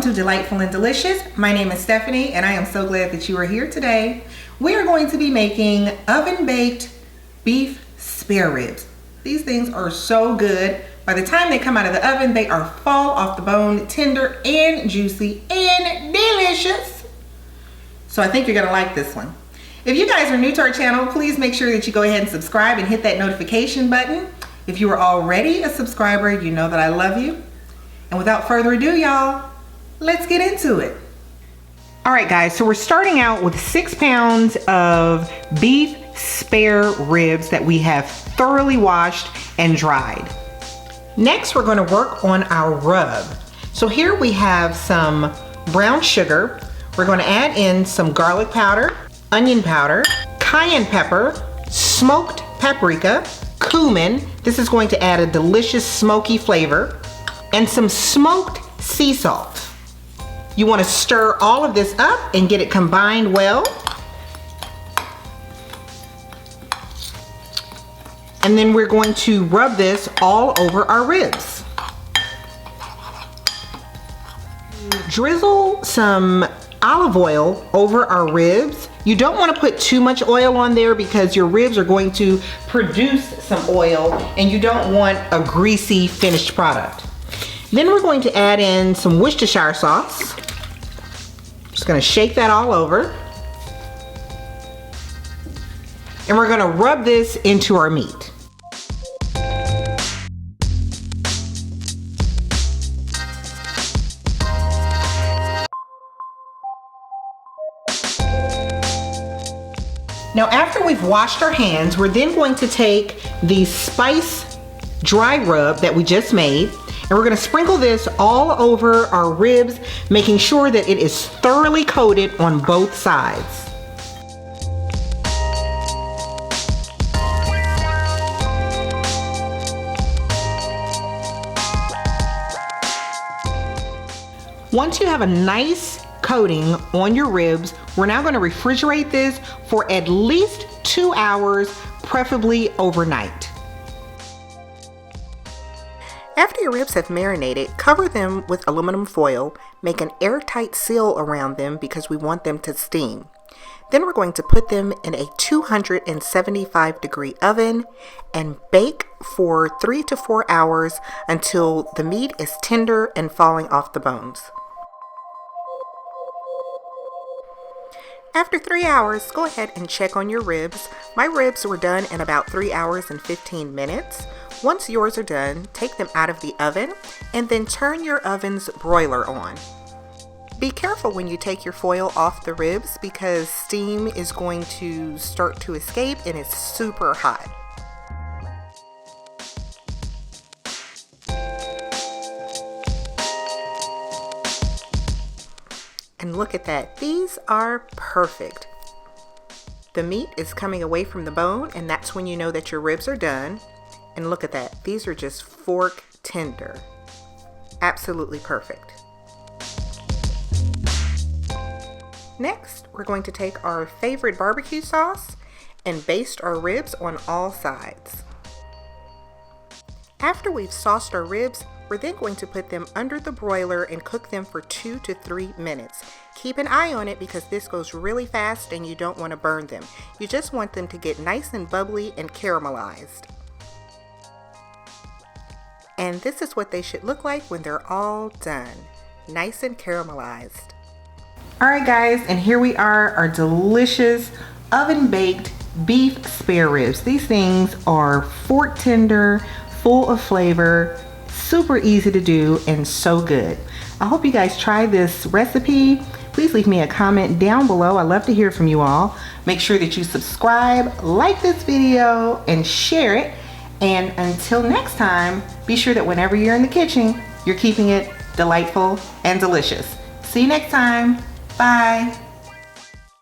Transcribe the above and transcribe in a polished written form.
to Delightful and Delicious. My name is Stephanie and I am so glad that you are here today. We are going to be making oven-baked beef spare ribs. These things are so good. By the time they come out of the oven, they are fall off the bone, tender and juicy and delicious. So I think you're gonna like this one. If you guys are new to our channel, please make sure that you go ahead and subscribe and hit that notification button. If you are already a subscriber, you know that I love you. And without further ado, y'all, let's get into it. All right, guys, so we're starting out with 6 pounds of beef spare ribs that we have thoroughly washed and dried. Next, we're going to work on our rub. So here we have some brown sugar. We're going to add in some garlic powder, onion powder, cayenne pepper, smoked paprika, cumin. This is going to add a delicious smoky flavor, and some smoked sea salt. You want to stir all of this up and get it combined well. And then we're going to rub this all over our ribs. Drizzle some olive oil over our ribs. You don't want to put too much oil on there because your ribs are going to produce some oil and you don't want a greasy finished product. Then we're going to add in some Worcestershire sauce. Just going to shake that all over. And we're going to rub this into our meat. Now, after we've washed our hands, we're then going to take the spice dry rub that we just made, and we're going to sprinkle this all over our ribs, making sure that it is thoroughly coated on both sides. Once you have a nice coating on your ribs, we're now going to refrigerate this for at least 2 hours, preferably overnight. After your ribs have marinated, cover them with aluminum foil. Make an airtight seal around them because we want them to steam. Then we're going to put them in a 275-degree oven and bake for 3 to 4 hours until the meat is tender and falling off the bones. After 3 hours, go ahead and check on your ribs. My ribs were done in about 3 hours and 15 minutes. Once yours are done, take them out of the oven and then turn your oven's broiler on. Be careful when you take your foil off the ribs because steam is going to start to escape and it's super hot. And look at that, these are perfect. The meat is coming away from the bone and that's when you know that your ribs are done. And look at that, these are just fork tender. Absolutely perfect. Next, we're going to take our favorite barbecue sauce and baste our ribs on all sides. After we've sauced our ribs, we're then going to put them under the broiler and cook them for 2 to 3 minutes. Keep an eye on it because this goes really fast and you don't want to burn them. You just want them to get nice and bubbly and caramelized. And this is what they should look like when they're all done. Nice and caramelized. All right, guys, and here we are, our delicious oven-baked beef spare ribs. These things are fork tender, full of flavor, super easy to do, and so good. I hope you guys try this recipe. Please leave me a comment down below. I love to hear from you all. Make sure that you subscribe, like this video, and share it. And until next time, be sure that whenever you're in the kitchen, you're keeping it delightful and delicious. See you next time. Bye.